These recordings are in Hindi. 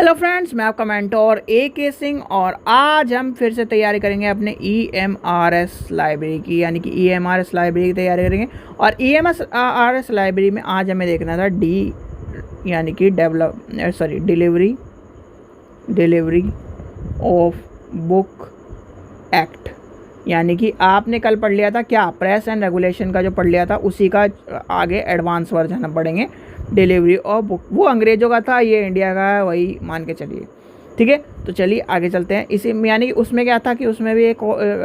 हेलो फ्रेंड्स, मैं आपका मेंटोर ए.के. सिंह और आज हम फिर से तैयारी करेंगे अपने EMRS लाइब्रेरी की, यानी कि EMRS लाइब्रेरी की तैयारी करेंगे। और EMRS लाइब्रेरी में आज हमें देखना था यानी कि डिलीवरी ऑफ बुक एक्ट। यानी कि आपने कल पढ़ लिया था क्या, प्रेस एंड रेगुलेशन का जो पढ़ लिया था उसी का आगे एडवांस वर्जन हम पढ़ेंगे, डिलीवरी ऑफ बुक। वो अंग्रेज़ों का था, ये इंडिया का है, वही मान के चलिए। ठीक है, तो चलिए आगे चलते हैं। इसी यानी कि उसमें क्या था कि उसमें भी एक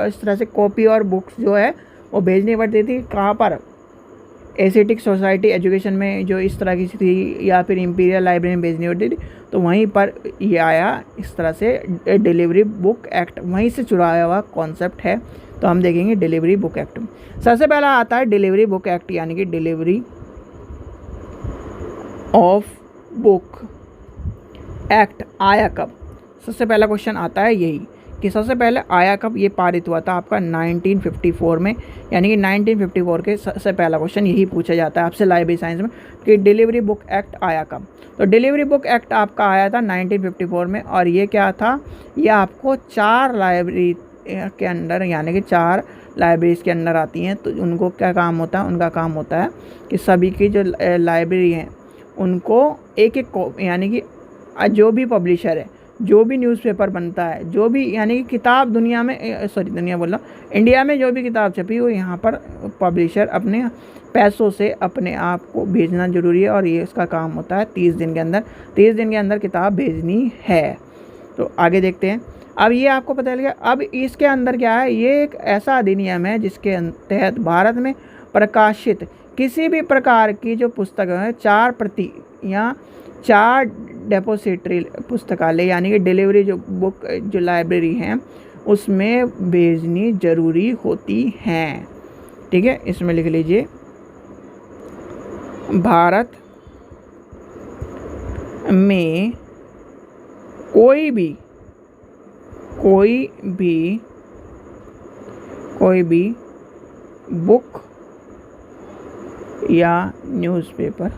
इस तरह से कॉपी और बुक्स जो है वो भेजनी पड़ती थी। कहाँ पर, एशियाटिक सोसाइटी एजुकेशन में जो इस तरह की थी, या फिर इंपीरियल लाइब्रेरी में भेजनी होती थी, तो वहीं पर ये आया इस तरह से डिलीवरी बुक एक्ट, वहीं से चुराया हुआ कॉन्सेप्ट है। तो हम देखेंगे डिलीवरी बुक एक्ट में सबसे पहला आता है डिलीवरी बुक एक्ट, यानी कि डिलीवरी ऑफ बुक एक्ट आया कब। सबसे पहला क्वेश्चन आता है यही कि सबसे पहले आया कब। ये पारित हुआ था आपका 1954 में, यानी कि 1954 के सबसे पहला क्वेश्चन यही पूछा जाता है आपसे लाइब्रेरी साइंस में कि डिलीवरी बुक एक्ट आया कब। तो डिलीवरी बुक एक्ट आपका आया था 1954 में, और ये क्या था, ये आपको 4 लाइब्रेरी के अंदर, यानी कि 4 लाइब्रेरीज के अंदर आती हैं। तो उनको क्या काम होता है, उनका काम होता है कि सभी की जो लाइब्रेरी हैं उनको एक एक, यानी कि जो भी पब्लिशर है, जो भी न्यूज़पेपर बनता है, जो भी यानी कि किताब दुनिया में इंडिया में जो भी किताब छपी वो यहाँ पर पब्लिशर अपने पैसों से अपने आप को भेजना ज़रूरी है। और ये इसका काम होता है 30 दिन के अंदर, 30 दिन के अंदर किताब भेजनी है। तो आगे देखते हैं। अब ये आपको पता चल गया। अब इसके अंदर क्या है, ये एक ऐसा अधिनियम है जिसके तहत भारत में प्रकाशित किसी भी प्रकार की जो पुस्तक है 4 प्रति या 4 डेपोसिटरी पुस्तकालय, यानी कि डिलीवरी जो बुक जो लाइब्रेरी हैं उसमें भेजनी ज़रूरी होती हैं। ठीक है, इसमें लिख लीजिए भारत में कोई भी बुक या न्यूज़पेपर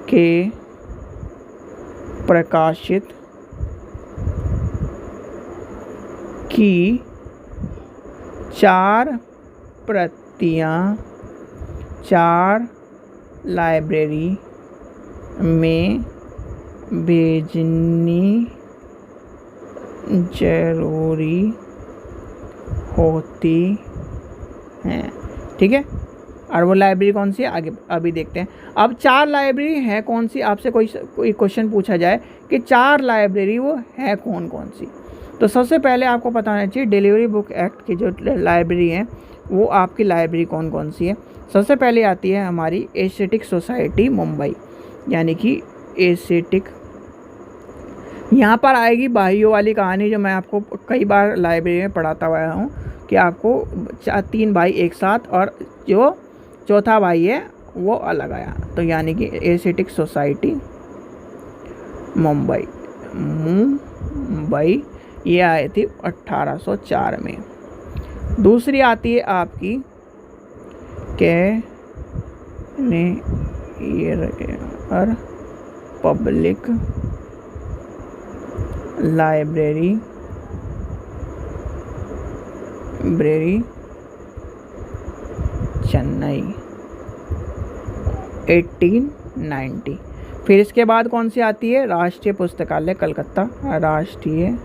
के प्रकाशित की 4 प्रतियां 4 लाइब्रेरी में भेजनी ज़रूरी होती हैं। ठीक है, और वो लाइब्रेरी कौन सी है आगे अभी देखते हैं। अब 4 लाइब्रेरी है कौन सी, आपसे कोई क्वेश्चन पूछा जाए कि 4 लाइब्रेरी वो है कौन कौन सी, तो सबसे पहले आपको पता होना चाहिए डिलीवरी बुक एक्ट की जो लाइब्रेरी है वो आपकी लाइब्रेरी कौन कौन सी है। सबसे पहले आती है हमारी एशियाटिक सोसाइटी मुंबई, यानी कि एशियाटिक। यहाँ पर आएगी भाइयों वाली कहानी, जो मैं आपको कई बार लाइब्रेरी में पढ़ाता हुआ हूँ कि आपको 3 भाई एक साथ और जो चौथा भाई है वो अलग आया। तो यानी कि एशियाटिक सोसाइटी मुंबई ये आई थी 1804 में। दूसरी आती है आपकी और पब्लिक लाइब्रेरी चेन्नई 1890। फिर इसके बाद कौन सी आती है, राष्ट्रीय पुस्तकालय कलकत्ता, राष्ट्रीय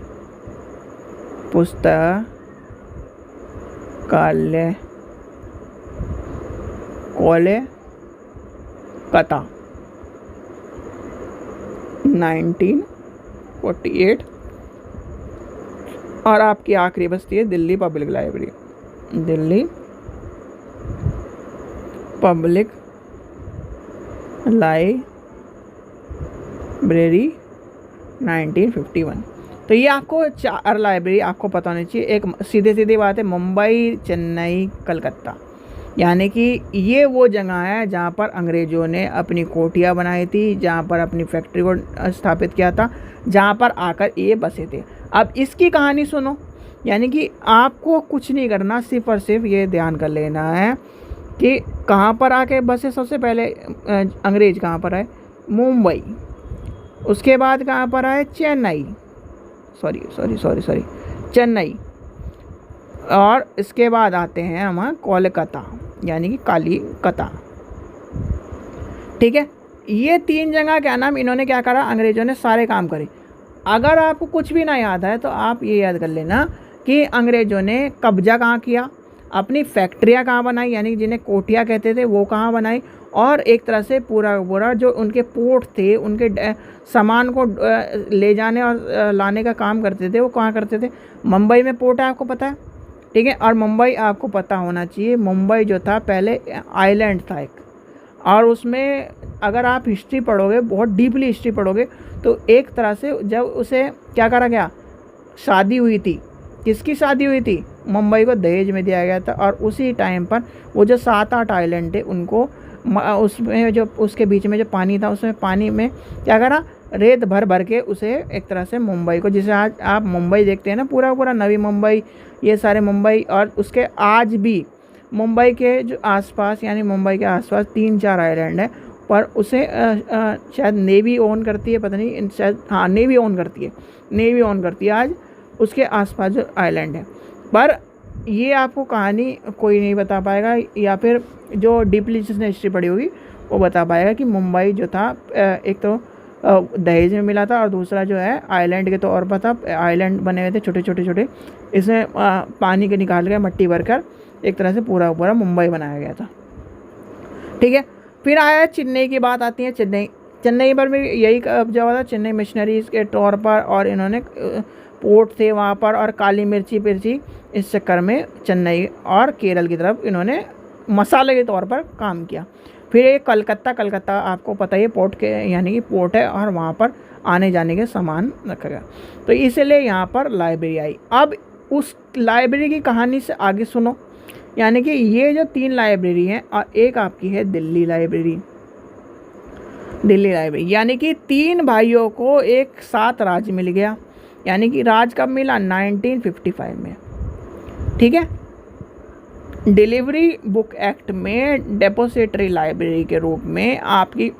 पुस्तकालय कोलकाता 1948। और आपकी आखिरी बचती है Delhi public library, Delhi public library 1951। तो ये आपको 4 लाइब्रेरी आपको पता होनी चाहिए। एक सीधी बात है, मुंबई, चेन्नई, कलकत्ता, यानी कि ये वो जगह है जहाँ पर अंग्रेज़ों ने अपनी कोठियाँ बनाई थी, जहाँ पर अपनी फैक्ट्री को स्थापित किया था, जहाँ पर आकर ये बसे थे। अब इसकी कहानी सुनो, यानी कि आपको कुछ नहीं करना, सिर्फ और सिर्फ ये ध्यान कर लेना है कि कहाँ पर आके बसे सबसे पहले अंग्रेज, कहाँ पर आए? मुंबई। उसके बाद कहाँ पर आए? चेन्नई, सॉरी चेन्नई। और इसके बाद आते हैं हम कोलकाता, यानी कि कालीकता। ठीक है, ये 3 जगह क्या नाम इन्होंने क्या करा, अंग्रेजों ने सारे काम करे। अगर आपको कुछ भी ना याद है तो आप ये याद कर लेना कि अंग्रेजों ने कब्जा कहाँ किया, अपनी फैक्ट्रियाँ कहाँ बनाई, यानी जिन्हें कोठियाँ कहते थे वो कहाँ बनाई, और एक तरह से पूरा जो उनके पोर्ट थे, उनके सामान को ले जाने और लाने का काम करते थे, वो कहाँ करते थे? मुंबई में पोर्ट है, आपको पता है। ठीक है, और मुंबई आपको पता होना चाहिए, मुंबई जो था पहले आइलैंड था एक, और उसमें अगर आप हिस्ट्री पढ़ोगे, बहुत डीपली हिस्ट्री पढ़ोगे, तो एक तरह से जब उसे क्या करा गया, शादी हुई थी, किसकी शादी हुई थी? मुंबई को दहेज में दिया गया था। और उसी टाइम पर वो जो 7-8 आइलैंड थे उनको उसमें जो उसके बीच में जो पानी था, उसमें पानी में क्या करा, रेत भर भर के उसे एक तरह से मुंबई को, जिसे आज आप मुंबई देखते हैं ना, पूरा नवी मुंबई, ये सारे मुंबई, और उसके आज भी मुंबई के जो आसपास, यानी मुंबई के आसपास 3-4 आइलैंड है, पर उसे शायद नेवी ओन करती है, पता नहीं, शायद हाँ नेवी ओन करती है आज उसके आसपास जो आइलैंड है। पर ये आपको कहानी कोई नहीं बता पाएगा, या फिर जो डीपली जिसने हिस्ट्री पढ़ी होगी वो बता पाएगा कि मुंबई जो था एक तो दहेज में मिला था, और दूसरा जो है आइलैंड के तौर पर था। आइलैंड बने हुए थे छोटे, इसमें पानी के निकाल के मट्टी भरकर एक तरह से पूरा मुंबई बनाया गया था। ठीक है, फिर आया चेन्नई की बात आती है। चेन्नई पर भी यही कब्जा हुआ था, चेन्नई मिशनरीज के तौर पर, और इन्होंने पोर्ट थे वहाँ पर, और काली मिर्ची इस चक्कर में चेन्नई और केरल की तरफ इन्होंने मसाले के तौर पर काम किया। फिर ये कलकत्ता आपको पता ही है, पोर्ट के यानी कि पोर्ट है, और वहाँ पर आने जाने के सामान रखा गया, तो इसलिए यहाँ पर लाइब्रेरी आई। अब उस लाइब्रेरी की कहानी से आगे सुनो, यानी कि ये जो 3 लाइब्रेरी हैं, और एक आपकी है दिल्ली लाइब्रेरी, यानी कि 3 भाइयों को एक साथ राज मिल गया। यानी कि राज कब मिला? 1955 में। ठीक है, डिलीवरी बुक एक्ट में डेपोजिटरी लाइब्रेरी के रूप में आपकी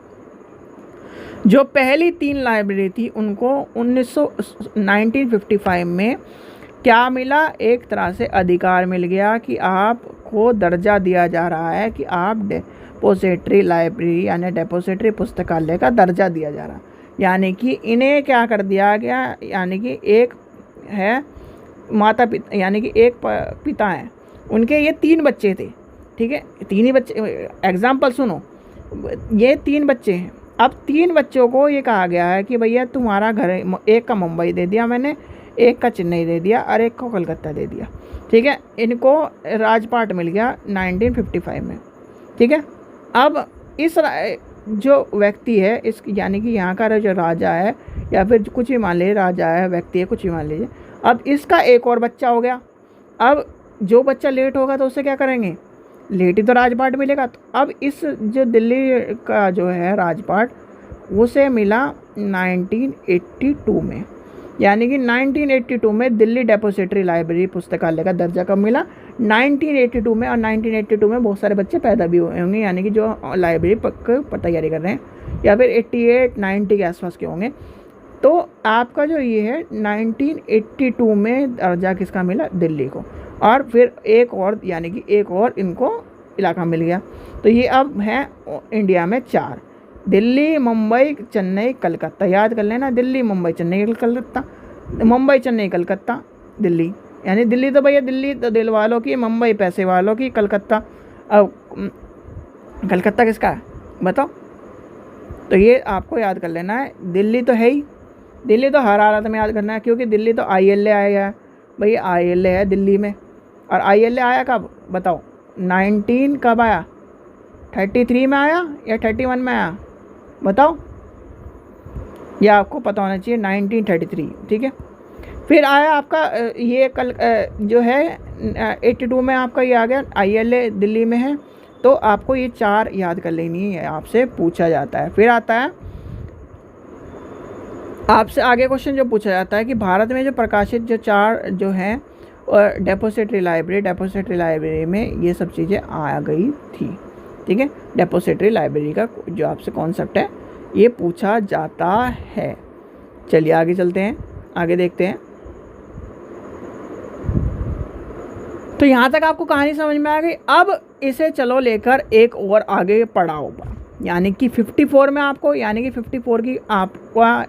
जो पहली 3 लाइब्रेरी थी उनको 1955 में क्या मिला? एक तरह से अधिकार मिल गया कि आपको दर्जा दिया जा रहा है कि आप डेपोजिटरी लाइब्रेरी यानी डेपोजिटरी पुस्तकालय का दर्जा दिया जा रहा है। यानी कि इन्हें क्या कर दिया गया, यानी कि एक है माता पिता, यानी कि एक पिता हैं, उनके ये 3 बच्चे थे। ठीक है, 3 ही बच्चे, एग्जाम्पल सुनो, ये 3 बच्चे हैं। अब 3 बच्चों को ये कहा गया है कि भैया तुम्हारा घर, एक का मुंबई दे दिया मैंने, एक का चेन्नई दे दिया, और एक को कलकत्ता दे दिया। ठीक है, इनको राजपाट मिल गया 1955 में। ठीक है, अब इस जो व्यक्ति है, इस यानी कि यहाँ का जो राजा है, या फिर कुछ भी मान लीजिए, राजा है, व्यक्ति है, कुछ भी मान लीजिए, अब इसका एक और बच्चा हो गया। अब जो बच्चा लेट होगा तो उसे क्या करेंगे? लेट ही तो राजपाट मिलेगा। तो अब इस जो दिल्ली का जो है राजपाट, उसे मिला 1982 में। यानी कि 1982 में दिल्ली डेपोजिटरी लाइब्रेरी पुस्तकालय का दर्जा कब मिला? 1982 में। और 1982 में बहुत सारे बच्चे पैदा भी हुए होंगे, यानी कि जो लाइब्रेरी पर तैयारी कर रहे हैं, या फिर 88-90 के आसपास के होंगे। तो आपका जो ये है 1982 में दर्जा किसका मिला? दिल्ली को। और फिर एक और, यानी कि एक और इनको इलाका मिल गया। तो ये अब है इंडिया में 4, दिल्ली, मुंबई, चेन्नई, कलकत्ता। याद कर लेना, दिल्ली, मुंबई, चेन्नई, कलकत्ता, मुंबई, चेन्नई, कलकत्ता, दिल्ली। यानी दिल्ली तो भैया दिल्ली तो दिल वालों की, मुंबई पैसे वालों की, कलकत्ता कलकत्ता किसका है बताओ? तो ये आपको याद कर लेना है। दिल्ली तो है ही, दिल्ली तो हर हालत में याद करना है, क्योंकि दिल्ली तो ILA आया है भैया, ILA है दिल्ली में। और ILA आया कब बताओ? 19 कब आया? 33 में आया या 31 में आया बताओ? यह आपको पता होना चाहिए, 1933। ठीक है, फिर आया आपका ये कल जो है 82 में आपका ये आ गया, ILA दिल्ली में है। तो आपको ये 4 याद कर लेनी है, आपसे पूछा जाता है। फिर आता है आपसे आगे क्वेश्चन जो पूछा जाता है कि भारत में जो प्रकाशित जो 4 जो हैं और डेपोसिटरी लाइब्रेरी में ये सब चीज़ें आ गई थी। ठीक है, डेपोसिटरी लाइब्रेरी का जो आपसे कॉन्सेप्ट है ये पूछा जाता है। चलिए आगे चलते हैं, आगे देखते हैं। तो यहाँ तक आपको कहानी समझ में आ गई। अब इसे चलो लेकर एक और आगे पड़ाव पर, यानी कि 54 में आपको, यानी कि 54 की आपका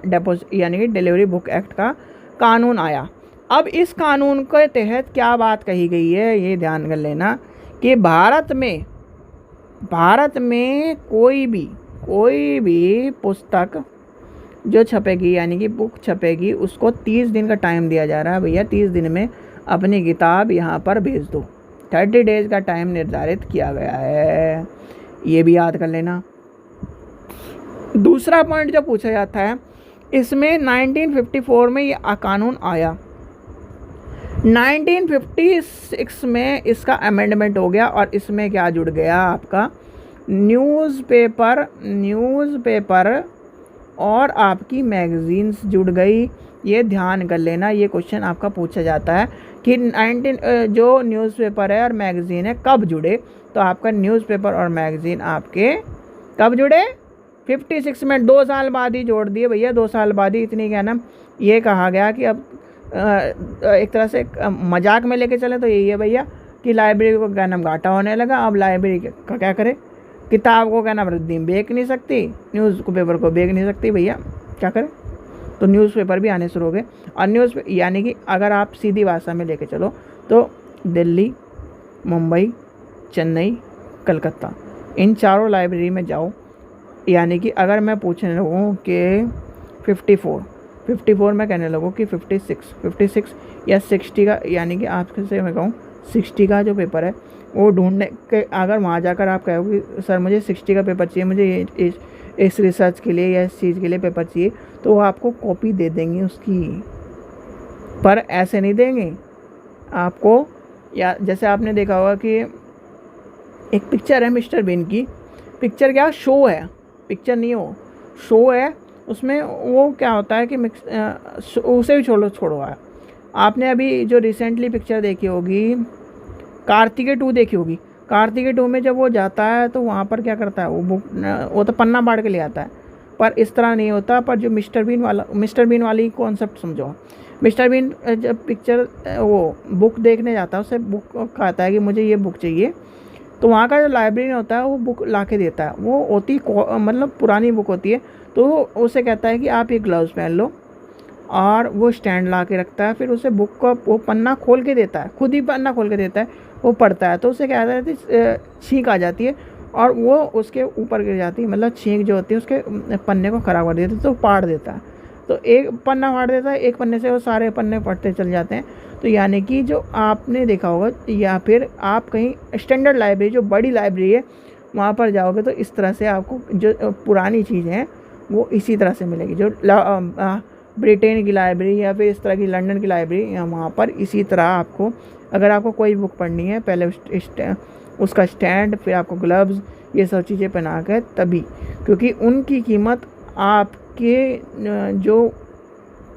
यानी कि डिलीवरी बुक एक्ट का कानून आया। अब इस कानून के तहत क्या बात कही गई है ये ध्यान कर लेना कि भारत में कोई भी पुस्तक जो छपेगी, यानी कि बुक छपेगी, उसको 30 दिन का टाइम दिया जा रहा है। भैया 30 दिन में अपनी किताब यहाँ पर भेज दो। 30 डेज का टाइम निर्धारित किया गया है, ये भी याद कर लेना। दूसरा पॉइंट जो पूछा जाता है, इसमें 1954 में ये कानून आया। 1956 में इसका अमेंडमेंट हो गया और इसमें क्या जुड़ गया आपका न्यूज़पेपर और आपकी मैगजीन्स जुड़ गई। ये ध्यान कर लेना, ये क्वेश्चन आपका पूछा जाता है कि जो न्यूज़पेपर है और मैगज़ीन है कब जुड़े। तो आपका न्यूज़पेपर और मैगज़ीन आपके कब जुड़े? 56 में, 2 साल बाद ही जोड़ दिए भैया, 2 साल बाद ही। इतनी क्या ना, ये कहा गया कि अब एक तरह से मजाक में लेके चले तो यही है भैया कि लाइब्रेरी को क्या नाम घाटा होने लगा। अब लाइब्रेरी का क्या करे, किताब को क्या नाम रद्दी बेच नहीं सकती, न्यूज़ को पेपर को बेच नहीं सकती, भैया क्या करे। तो न्यूज़पेपर भी आने शुरू हो गए। और यानी कि अगर आप सीधी भाषा में लेके चलो तो दिल्ली, मुंबई, चेन्नई, कलकत्ता, इन चारों लाइब्रेरी में जाओ। यानी कि अगर मैं पूछने लगूँ कि 54 में कहने लगूँ कि 56 या 60 का, यानी कि आपसे मैं कहूँ 60 का जो पेपर है वो ढूंढने के, अगर वहाँ जाकर आप कहो कि सर मुझे 60 का पेपर चाहिए, मुझे इस रिसर्च के लिए या इस चीज़ के लिए पेपर चाहिए, तो वो आपको कॉपी दे देंगे उसकी। पर ऐसे नहीं देंगे आपको। या जैसे आपने देखा होगा कि एक पिक्चर है मिस्टर बीन की, पिक्चर क्या शो है, पिक्चर नहीं हो शो है। उसमें वो क्या होता है कि उसे भी छोड़ो है। आपने अभी जो रिसेंटली पिक्चर देखी होगी कार्तिकेय 2 देखी होगी। कार्तिकेय 2 में जब वो जाता है तो वहाँ पर क्या करता है, वो तो पन्ना बाढ़ के ले आता है, पर इस तरह नहीं होता। पर जो मिस्टर बीन वाली कॉन्सेप्ट समझो। मिस्टर बीन जब पिक्चर वो बुक देखने जाता है, उससे बुक कहता है कि मुझे ये बुक चाहिए, तो वहाँ का जो लाइब्रेरियन होता है वो बुक ला के देता है। वो होती मतलब पुरानी बुक होती है, तो उसे कहता है कि आप ये ग्लव्स पहन लो, और वो स्टैंड ला के रखता है। फिर उसे बुक का वो पन्ना खोल के देता है, खुद ही पन्ना खोल के देता है, वो पढ़ता है। तो उसे क्या कहता है, छींक आ जाती है और वो उसके ऊपर गिर जाती है, मतलब छींक जो होती है उसके पन्ने को ख़राब कर देती है, तो फाड़ देता है। तो एक पन्ना फाड़ देता है, एक पन्ने से वो सारे पन्ने फटते चल जाते हैं। तो यानी कि जो आपने देखा होगा, या फिर आप कहीं स्टैंडर्ड लाइब्रेरी जो बड़ी लाइब्रेरी है वहाँ पर जाओगे तो इस तरह से आपको जो पुरानी चीज़ें हैं वो इसी तरह से मिलेगी। जो ब्रिटेन की लाइब्रेरी या फिर इस तरह की लंदन की लाइब्रेरी, या वहाँ पर इसी तरह आपको, अगर आपको कोई बुक पढ़नी है, पहले उसका स्टैंड, फिर आपको ग्लव्स, ये सब चीज़ें पहना कर तभी, क्योंकि उनकी कीमत आपके जो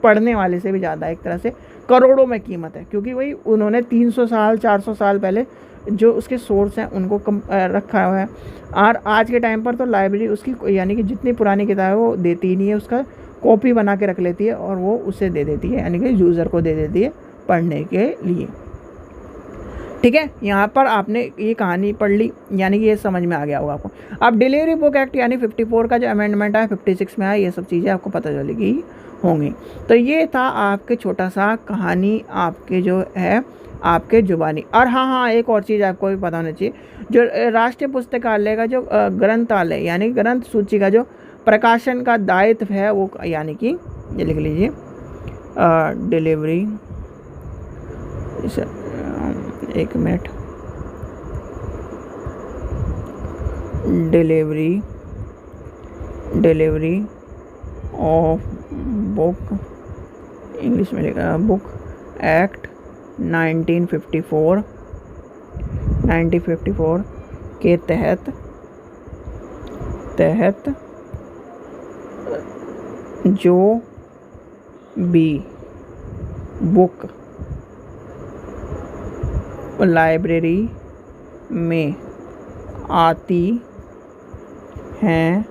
पढ़ने वाले से भी ज़्यादा है, एक तरह से करोड़ों में कीमत है। क्योंकि वही उन्होंने 300 साल 400 साल पहले जो उसके सोर्स हैं उनको रखा हुआ है। और आज के टाइम पर तो लाइब्रेरी उसकी, यानी कि जितनी पुरानी किताब है वो देती ही नहीं है, उसका कॉपी बना के रख लेती है और वो उसे दे देती है, यानी कि यूज़र को दे देती है पढ़ने के लिए। ठीक है, यहाँ पर आपने ये कहानी पढ़ ली, यानी कि ये समझ में आ गया होगा आपको। अब डिलीवरी बुक एक्ट यानी 54 का जो अमेंडमेंट है 56 में आया, ये सब चीज़ें आपको पता चलेगी होंगी। तो ये था आपके छोटा सा कहानी आपके जो है आपके जुबानी। और हाँ, एक और चीज़ आपको भी पता होना चाहिए, जो राष्ट्रीय पुस्तकालय का जो ग्रंथालय यानी ग्रंथ सूची का जो प्रकाशन का दायित्व है वो, यानी कि ये लिख लीजिए डिलीवरी, एक minute, delivery of book, English में लिखा बुक एक्ट 1954 के तहत जो भी बुक लाइब्रेरी में आती हैं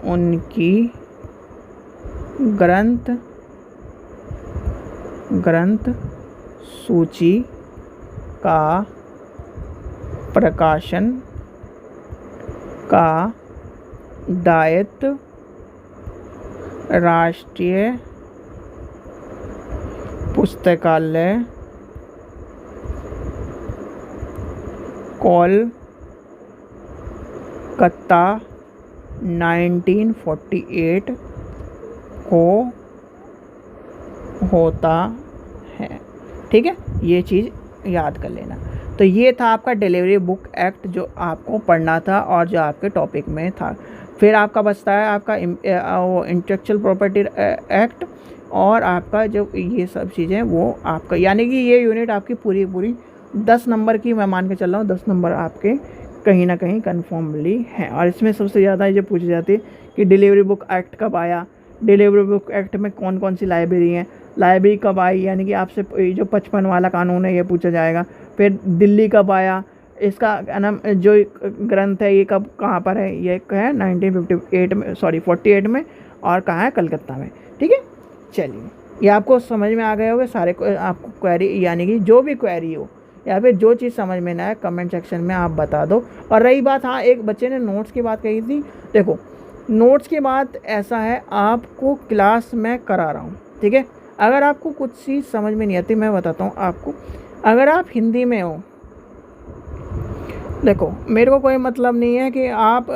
उनकी ग्रंथ सूची का प्रकाशन का दायित्व राष्ट्रीय पुस्तकालय कोलकाता 1948 को होता है। ठीक है, ये चीज़ याद कर लेना। तो ये था आपका डिलीवरी बुक एक्ट जो आपको पढ़ना था और जो आपके टॉपिक में था। फिर आपका बचता है आपका इंटेलेक्चुअल प्रॉपर्टी एक्ट और आपका जो ये सब चीज़ें वो आपका, यानी कि ये यूनिट आपकी पूरी 10 नंबर की मैं मान के चल रहा हूँ, 10 नंबर आपके कहीं ना कहीं कन्फर्मली हैं। और इसमें सबसे ज़्यादा ये पूछी जाती है कि डिलीवरी बुक एक्ट कब आया, डिलीवरी बुक एक्ट में कौन कौन सी लाइब्रेरी हैं, लाइब्रेरी कब आई, यानी कि आपसे जो 55 वाला कानून है ये पूछा जाएगा। फिर दिल्ली कब आया, इसका नाम जो ग्रंथ है ये कब कहाँ पर है, ये है 1958 में, सॉरी 48 में, और कहाँ है, कलकत्ता में। ठीक है, चलिए ये आपको समझ में आ गए होंगे सारे आपको क्वेरी, यानी कि जो भी क्वेरी हो या फिर जो चीज़ समझ में ना आए कमेंट सेक्शन में आप बता दो। और रही बात, हाँ एक बच्चे ने नोट्स की बात कही थी, देखो नोट्स की बात ऐसा है आपको क्लास में करा रहा हूँ। ठीक है, अगर आपको कुछ चीज़ समझ में नहीं आती मैं बताता हूँ आपको, अगर आप हिंदी में हो, देखो मेरे को कोई मतलब नहीं है कि आप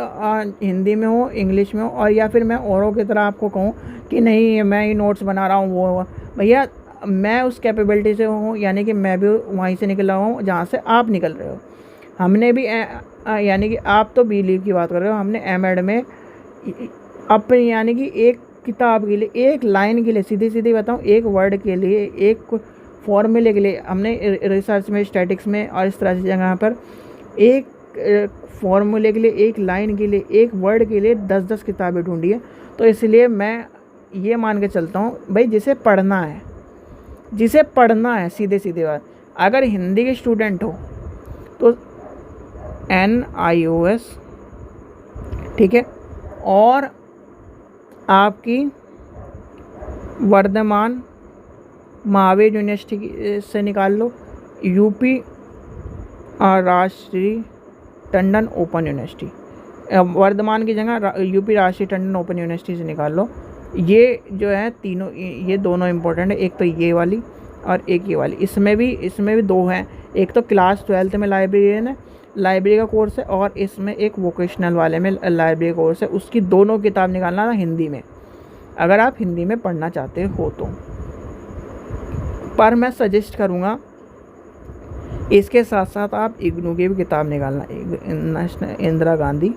हिंदी में हो, इंग्लिश में हो, और या फिर मैं औरों की तरह आपको कहूँ कि नहीं मैं ही नोट्स बना रहा हूँ वो भैया मैं उस कैपेबिलिटी से हूँ, यानी कि मैं भी वहीं से निकला हूँ जहाँ से आप निकल रहे हो। हमने भी यानी कि आप तो बी लीव की बात कर रहे हो, हमने एम.एड में अपनी यानी कि एक किताब के लिए, एक लाइन के लिए, सीधी बताऊँ, एक वर्ड के लिए, एक फॉर्मूले के लिए हमने रिसर्च में, स्टैटिक्स में और इस तरह से जगह पर एक फॉर्मूले के लिए, एक लाइन के लिए, एक वर्ड के लिए 10-10 किताबें ढूंढी है। तो इसलिए मैं ये मान के चलता हूँ भाई जिसे पढ़ना है सीधे बात, अगर हिंदी के स्टूडेंट हो तो NIOS, ठीक है, और आपकी वर्धमान महावीर यूनिवर्सिटी से निकाल लो, यूपी राष्ट्रीय टंडन ओपन यूनिवर्सिटी, वर्धमान की जगह यूपी राष्ट्रीय टंडन ओपन यूनिवर्सिटी से निकाल लो। ये जो है तीनों, ये दोनों इम्पोर्टेंट है, एक तो ये वाली और एक ये वाली। इसमें भी दो हैं, एक तो क्लास 12th में लाइब्रेरी का कोर्स है, और इसमें एक वोकेशनल वाले में लाइब्रेरी कोर्स है। उसकी दोनों किताब निकालना था हिंदी में, अगर आप हिंदी में पढ़ना चाहते हो तो। पर मैं सजेस्ट करूँगा इसके साथ साथ आप इग्नू की भी किताब निकालना, Indira Gandhi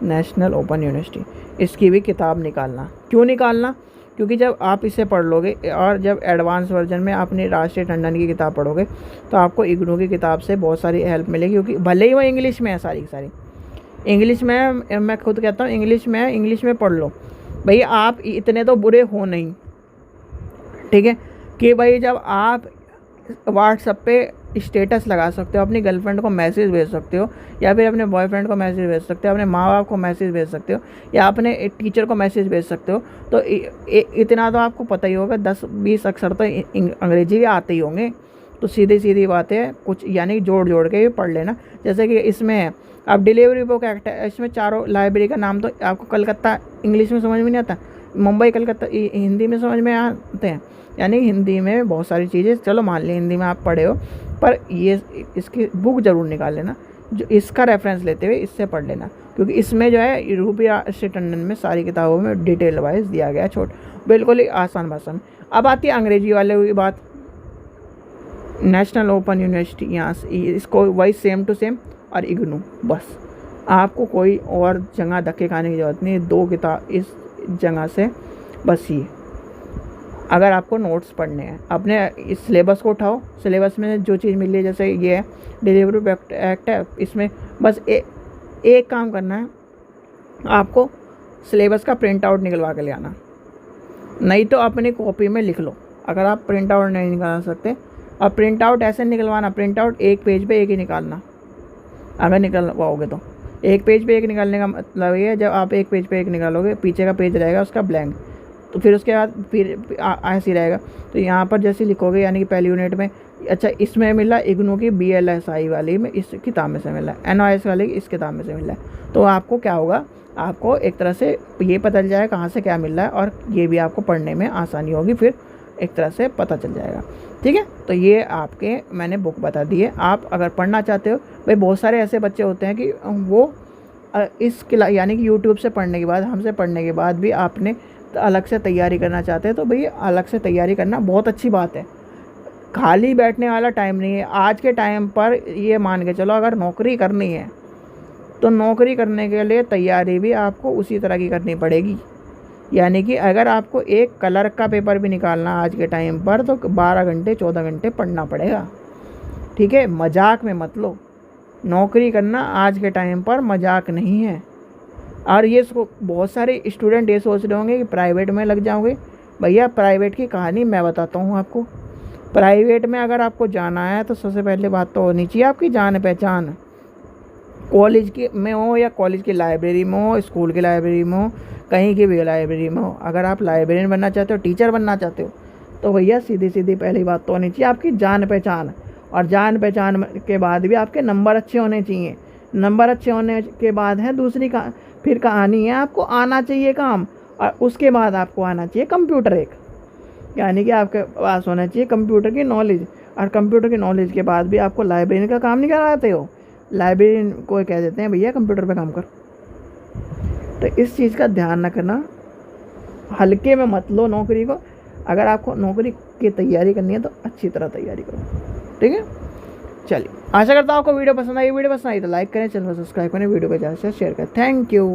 national open university, इसकी भी किताब निकालना। क्यों निकालना? क्योंकि जब आप इसे पढ़ लोगे और जब एडवांस वर्जन में आपने राष्ट्रीय टंडन की किताब पढ़ोगे तो आपको इग्नू की किताब से बहुत सारी हेल्प मिलेगी, क्योंकि भले ही वो इंग्लिश में है, सारी इंग्लिश में, मैं खुद कहता हूँ इंग्लिश में पढ़ लो। भाई आप इतने तो बुरे हो नहीं, ठीक है, कि भाई जब आप व्हाट्सएप पे स्टेटस लगा सकते हो, अपनी गर्लफ्रेंड को मैसेज भेज सकते हो, या फिर अपने बॉयफ्रेंड को मैसेज भेज सकते हो, अपने माँ बाप को मैसेज भेज सकते हो, या अपने टीचर को मैसेज भेज सकते हो, तो इतना तो आपको पता ही होगा, 10-20 अक्षर तो अंग्रेजी के आते ही होंगे। तो सीधी बातें कुछ यानी जोड़ के पढ़ लेना। जैसे कि इसमें है अब डिलीवरी बुक एक्ट है, इसमें चारों लाइब्रेरी का नाम तो आपको कलकत्ता इंग्लिश में समझ में नहीं आता, मुंबई कलकत्ता हिंदी में समझ में आते हैं, यानी हिंदी में बहुत सारी चीज़ें, चलो मान ली हिंदी में आप पढ़े हो, पर ये इसकी बुक ज़रूर निकाल लेना, जो इसका रेफरेंस लेते हुए इससे पढ़ लेना, क्योंकि इसमें जो है यूपी राष्ट्रीय टंडन में सारी किताबों में डिटेल वाइज दिया गया है, बिल्कुल ही आसान भाषा में। अब आती है अंग्रेजी वाले की बात, नेशनल ओपन यूनिवर्सिटी, यहाँ से इसको वही सेम टू सेम, और इग्नू, बस आपको कोई और जगह धक्के खाने की ज़रूरत नहीं, 2 किताब इस जगह से बस ये। अगर आपको नोट्स पढ़ने हैं, अपने इस सिलेबस को उठाओ, सिलेबस में जो चीज़ मिली है, जैसे ये है डिलीवरी बुक एक्ट है, इसमें बस एक काम करना है, आपको सिलेबस का प्रिंट आउट निकलवा के ले आना, नहीं तो अपनी कॉपी में लिख लो। अगर आप प्रिंट आउट नहीं निकाल सकते और प्रिंट आउट ऐसे निकलवाना, प्रिंट आउट एक पेज पे एक ही निकालना, अगर निकल पाओगे तो। एक पेज पे एक निकालने का मतलब ये है, जब आप एक पेज पे एक निकालोगे पीछे का पेज रहेगा उसका ब्लैंक, तो फिर उसके बाद फिर ऐसे ही रहेगा। तो यहाँ पर जैसे लिखोगे, यानी कि पहली यूनिट में, अच्छा इसमें मिला इग्नू की BLSI वाली में इस किताब में से मिला है, NOS वाली इस किताब में से मिला है। तो आपको क्या होगा, आपको एक तरह से ये पता चल जाएगा कहाँ से क्या मिल रहा है, और ये भी आपको पढ़ने में आसानी होगी, फिर एक तरह से पता चल जाएगा। ठीक है, तो ये आपके मैंने बुक बता दी है। आप अगर पढ़ना चाहते हो, भाई बहुत सारे ऐसे बच्चे होते हैं कि वो इस क्लास यानी कि यूट्यूब से पढ़ने के बाद, हमसे पढ़ने के बाद भी आपने अलग से तैयारी करना चाहते हैं, तो भाई अलग से तैयारी करना बहुत अच्छी बात है। खाली बैठने वाला टाइम नहीं है आज के टाइम पर। ये मान के चलो, अगर नौकरी करनी है तो नौकरी करने के लिए तैयारी भी आपको उसी तरह की करनी पड़ेगी। यानी कि अगर आपको एक क्लर्क का पेपर भी निकालना आज के टाइम पर, तो 12 घंटे 14 घंटे पढ़ना पड़ेगा। ठीक है, मजाक में मत लो, नौकरी करना आज के टाइम पर मजाक नहीं है। और ये बहुत सारे स्टूडेंट ये सोच रहे होंगे कि प्राइवेट में लग जाओगे। भैया प्राइवेट की कहानी मैं बताता हूँ आपको। प्राइवेट में अगर आपको जाना है तो सबसे पहले बात तो होनी चाहिए आपकी जान पहचान, कॉलेज की में हो या कॉलेज की लाइब्रेरी में हो, स्कूल की लाइब्रेरी में हो, कहीं की भी लाइब्रेरी में हो। अगर आप लाइब्रेरियन बनना चाहते हो, टीचर बनना चाहते हो, तो भैया सीधी सीधी पहली बात तो होनी चाहिए आपकी जान पहचान। और जान पहचान के बाद भी आपके नंबर अच्छे होने चाहिए। नंबर अच्छे होने के बाद है दूसरी फिर कहानी है, आपको आना चाहिए काम, और उसके बाद आपको आना चाहिए कंप्यूटर एक, यानी कि आपके पास होना चाहिए कंप्यूटर की नॉलेज। और कंप्यूटर की नॉलेज के बाद भी आपको लाइब्रेरी का काम नहीं कराते हो, लाइब्रेरी को कह देते हैं भैया कंप्यूटर पे काम कर। तो इस चीज़ का ध्यान रखना, हल्के में मत लो नौकरी को। अगर आपको नौकरी की तैयारी करनी है तो अच्छी तरह तैयारी करो। ठीक है, चलिए आशा करता हूँ आपको वीडियो पसंद आई। वीडियो पसंद आई तो लाइक करें, चैनल को सब्सक्राइब करें, वीडियो को ज़्यादा से शेयर करें। Thank you.